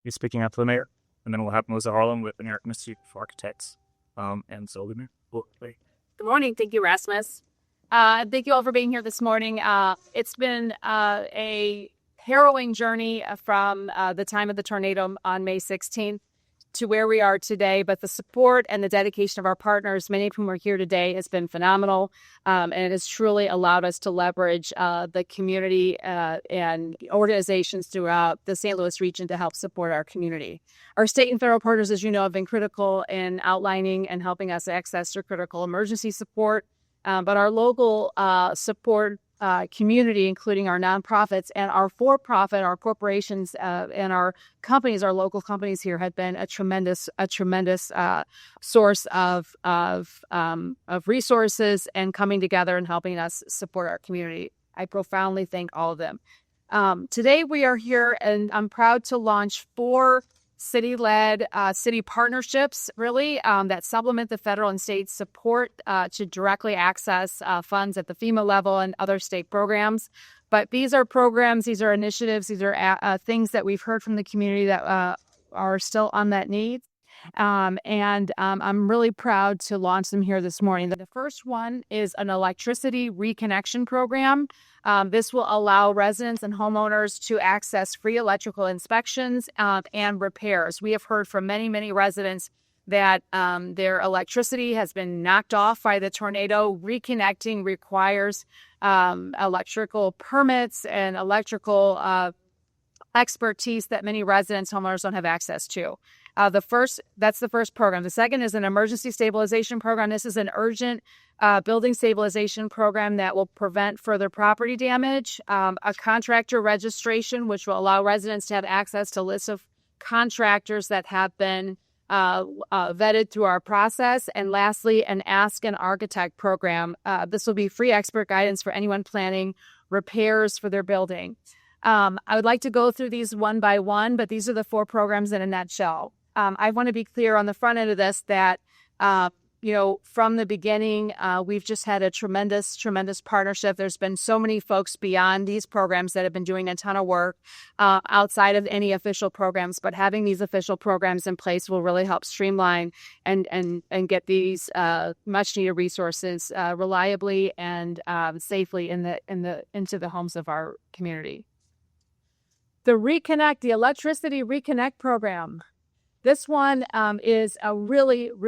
be speaking out to the mayor. And then we'll have Melissa Harlan with the American Institute of Architects. And so the mayor will play. Good morning. Thank you, Rasmus. Thank you all for being here this morning. It's been a harrowing journey from the time of the tornado on May 16th to where we are today, but the support and the dedication of our partners, many of whom are here today, has been phenomenal, and it has truly allowed us to leverage the community and organizations throughout the St. Louis region to help support our community. Our state and federal partners, as you know, have been critical in outlining and helping us access their critical emergency support, but our local support community, including our nonprofits and our for-profit, our corporations and our companies, our local companies here, have been a tremendous source of resources and coming together and helping us support our community. I profoundly thank all of them. Today we are here, and I'm proud to launch 4 city-led city partnerships, really, that supplement the federal and state support to directly access funds at the FEMA level and other state programs. But these are programs, these are initiatives, these are things that we've heard from the community that are still unmet needs. And I'm really proud to launch them here this morning. The first one is an electricity reconnection program. This will allow residents and homeowners to access free electrical inspections and repairs. We have heard from many residents that their electricity has been knocked off by the tornado. Reconnecting requires electrical permits and electrical expertise that many residents, homeowners don't have access to. That's the first program. The second is an emergency stabilization program. This is an urgent building stabilization program that will prevent further property damage. A contractor registration, which will allow residents to have access to lists of contractors that have been vetted through our process. And lastly, an Ask an Architect program. This will be free expert guidance for anyone planning repairs for their building. I would like to go through these one by one, but these are the 4 programs in a nutshell. I want to be clear on the front end of this that, from the beginning, we've just had a tremendous partnership. There's been so many folks beyond these programs that have been doing a ton of work outside of any official programs, but having these official programs in place will really help streamline and get these much needed resources reliably and safely into the homes of our community. The Electricity Reconnect program. This one is a really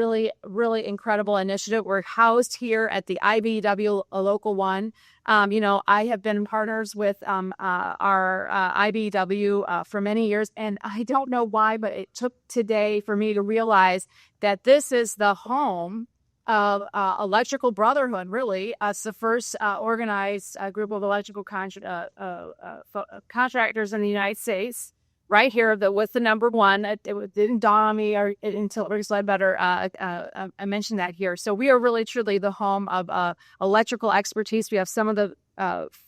incredible initiative. We're housed here at the IBEW Local 1. I have been partners with our IBEW for many years, and I don't know why, but it took today for me to realize that this is the home of Electrical Brotherhood, really. It's the first organized group of electrical contractors in the United States. Right here, with the number 1, it didn't dawn on me until Rich Ledbetter I mentioned that here. So we are really truly the home of electrical expertise. We have some of the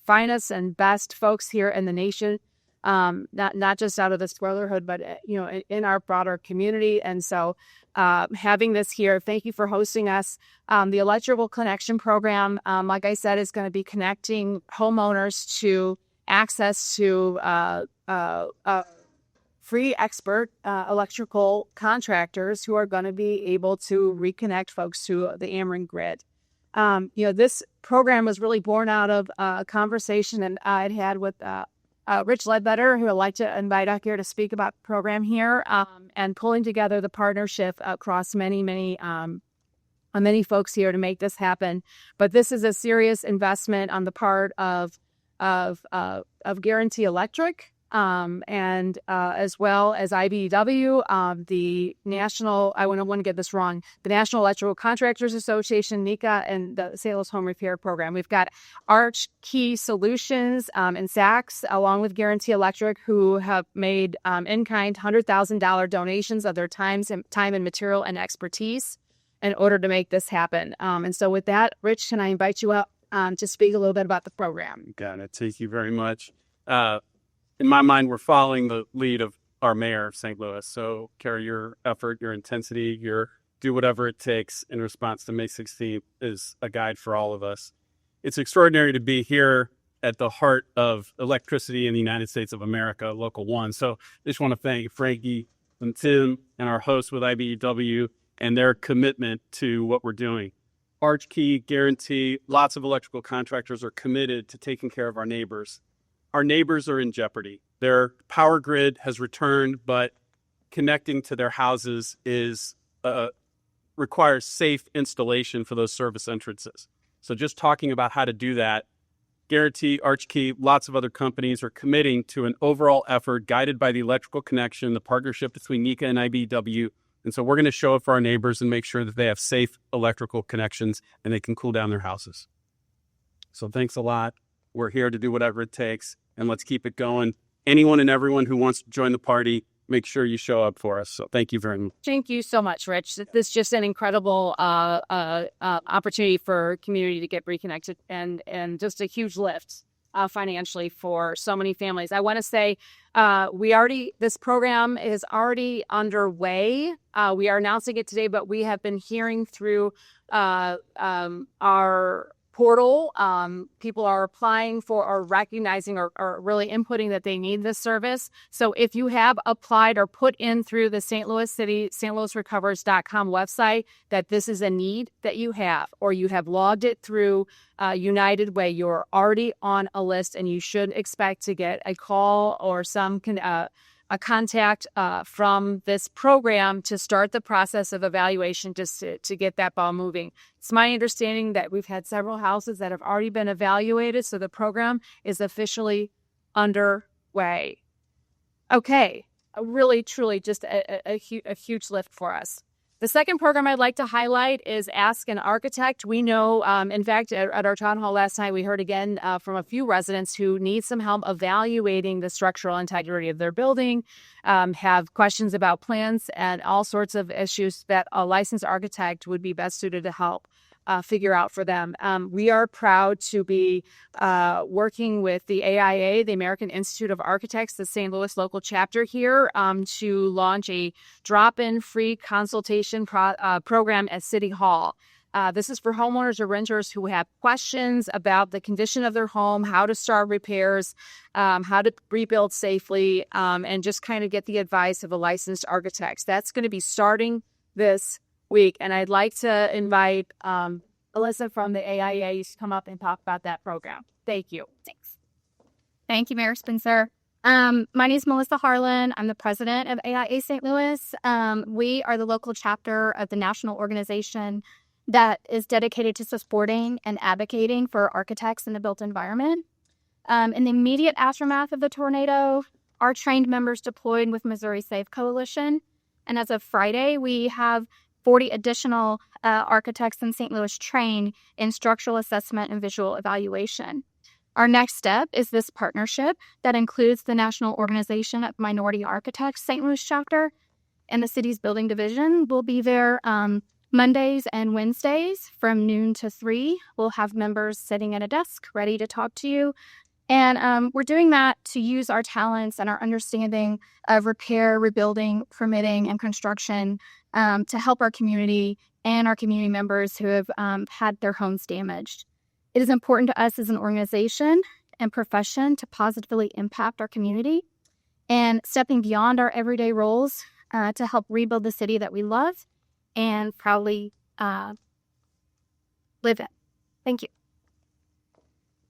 finest and best folks here in the nation, not just out of this brotherhood, but in our broader community. And so having this here, thank you for hosting us. The Electrical Connection Program, like I said, is going to be connecting homeowners to access to free expert electrical contractors who are going to be able to reconnect folks to the Ameren grid. This program was really born out of a conversation that I'd had with Rich Ledbetter, who I'd like to invite up here to speak about the program here, and pulling together the partnership across many folks here to make this happen. But this is a serious investment on the part of Guarantee Electric, and as well as IBEW, the National, I don't want to get this wrong, the National Electrical Contractors Association, NECA, and the St. Louis Home Repair Program. We've got Arch Key Solutions and Saks, along with Guarantee Electric, who have made in-kind $100,000 donations of their time and material and expertise in order to make this happen. And so with that, Rich, can I invite you up to speak a little bit about the program? Got it. Thank you very much. In my mind, we're following the lead of our mayor of St. Louis. So carry your effort, your intensity, do whatever it takes in response to May 16th is a guide for all of us. It's extraordinary to be here at the heart of electricity in the United States of America, Local 1. So I just want to thank Frankie and Tim and our hosts with IBEW and their commitment to what we're doing. Archkey, Guarantee, lots of electrical contractors are committed to taking care of our neighbors. Our neighbors are in jeopardy. Their power grid has returned, but connecting to their houses requires safe installation for those service entrances. So just talking about how to do that, Guarantee, Archkey, lots of other companies are committing to an overall effort guided by the electrical connection, the partnership between NECA and IBEW. And so we're going to show up for our neighbors and make sure that they have safe electrical connections and they can cool down their houses. So thanks a lot. We're here to do whatever it takes, and let's keep it going. Anyone and everyone who wants to join the party, make sure you show up for us. So thank you very much. Thank you so much, Rich. This is just an incredible opportunity for community to get reconnected and just a huge lift financially for so many families. I want to say this program is already underway. We are announcing it today, but we have been hearing through our portal. People are applying for or recognizing or really inputting that they need this service. So if you have applied or put in through the St. Louis City, stlouisrecovers.com website that this is a need that you have, or you have logged it through United Way, you're already on a list and you should expect to get a call or a contact from this program to start the process of evaluation just to get that ball moving. It's my understanding that we've had several houses that have already been evaluated, so the program is officially underway. Okay, really, truly just a huge lift for us. The second program I'd like to highlight is Ask an Architect. We know, in fact, at our town hall last night, we heard again from a few residents who need some help evaluating the structural integrity of their building, have questions about plans and all sorts of issues that a licensed architect would be best suited to help figure out for them. We are proud to be working with the AIA, the American Institute of Architects, the St. Louis local chapter here, to launch a drop-in free consultation program at City Hall. This is for homeowners or renters who have questions about the condition of their home, how to start repairs, how to rebuild safely, and just kind of get the advice of a licensed architect. That's going to be starting this week. And I'd like to invite Alyssa from the AIA to come up and talk about that program. Thank you. Thanks. Thank you, Mayor Spencer. My name is Melissa Harlan. I'm the president of AIA St. Louis. We are the local chapter of the national organization that is dedicated to supporting and advocating for architects in the built environment. In the immediate aftermath of the tornado, our trained members deployed with Missouri Safe Coalition. And as of Friday, we have 40 additional architects in St. Louis trained in structural assessment and visual evaluation. Our next step is this partnership that includes the National Organization of Minority Architects St. Louis chapter and the city's building division. We'll be there Mondays and Wednesdays from noon to 3. We'll have members sitting at a desk ready to talk to you. And we're doing that to use our talents and our understanding of repair, rebuilding, permitting, and construction to help our community and our community members who have had their homes damaged. It is important to us as an organization and profession to positively impact our community and stepping beyond our everyday roles to help rebuild the city that we love and proudly live in. Thank you.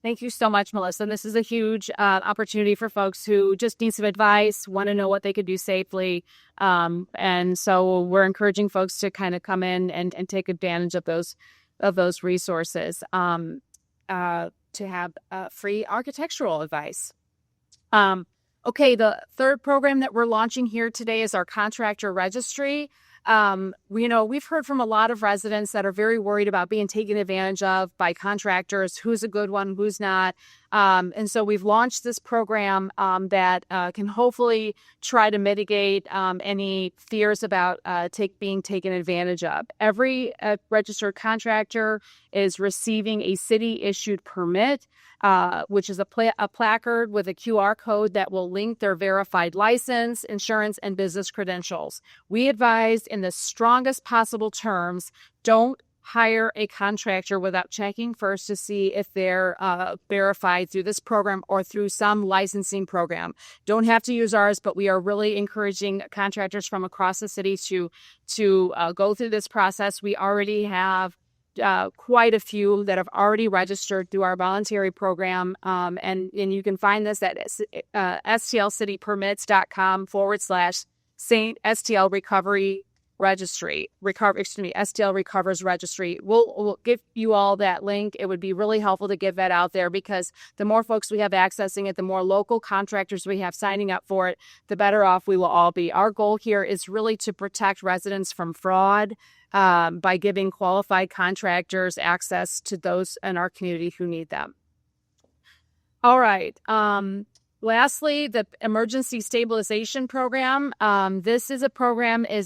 Thank you so much, Melissa. This is a huge opportunity for folks who just need some advice, want to know what they could do safely. And so we're encouraging folks to kind of come in and take advantage of those resources to have free architectural advice. Okay, the third program that we're launching here today is our contractor registry. We've heard from a lot of residents that are very worried about being taken advantage of by contractors, who's a good one, who's not. And so we've launched this program that can hopefully try to mitigate any fears about being taken advantage of. Every registered contractor is receiving a city-issued permit, which is a placard with a QR code that will link their verified license, insurance, and business credentials. We advise in the strongest possible terms, don't hire a contractor without checking first to see if they're verified through this program or through some licensing program. Don't have to use ours, but we are really encouraging contractors from across the city to go through this process. We already have quite a few that have already registered through our voluntary program. And you can find this at stlcitypermits.com/St. STL Recovery Registry. STL Recovers Registry. We'll give you all that link. It would be really helpful to get that out there, because the more folks we have accessing it, the more local contractors we have signing up for it, the better off we will all be. Our goal here is really to protect residents from fraud by giving qualified contractors access to those in our community who need them. All right. Lastly, the Emergency Stabilization Program. This is a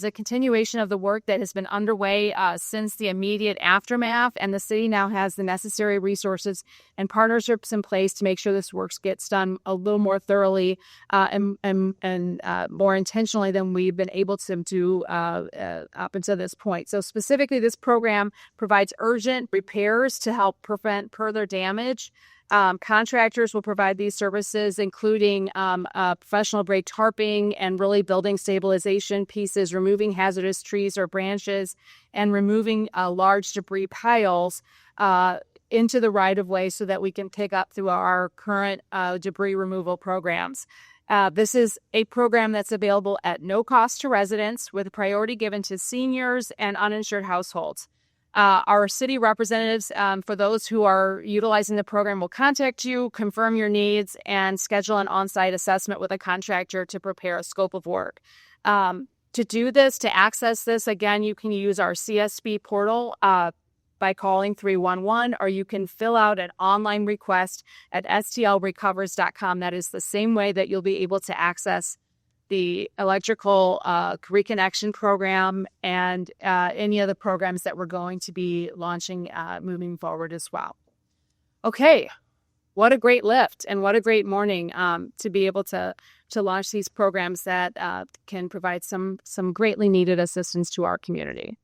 continuation of the work that has been underway since the immediate aftermath, and the city now has the necessary resources and partnerships in place to make sure this work gets done a little more thoroughly and more intentionally than we've been able to do up until this point. So specifically, this program provides urgent repairs to help prevent further damage. Contractors will provide these services, including professional grade tarping and really building stabilization pieces, removing hazardous trees or branches, and removing large debris piles into the right-of-way so that we can pick up through our current debris removal programs. This is a program that's available at no cost to residents, with priority given to seniors and uninsured households. Our city representatives, for those who are utilizing the program, will contact you, confirm your needs, and schedule an on-site assessment with a contractor to prepare a scope of work. To do this, to access this, again, you can use our CSB portal by calling 311, or you can fill out an online request at stlrecovers.com. That is the same way that you'll be able to access the electrical reconnection program and any other programs that we're going to be launching moving forward as well. Okay, what a great lift and what a great morning to be able to launch these programs that can provide some greatly needed assistance to our community.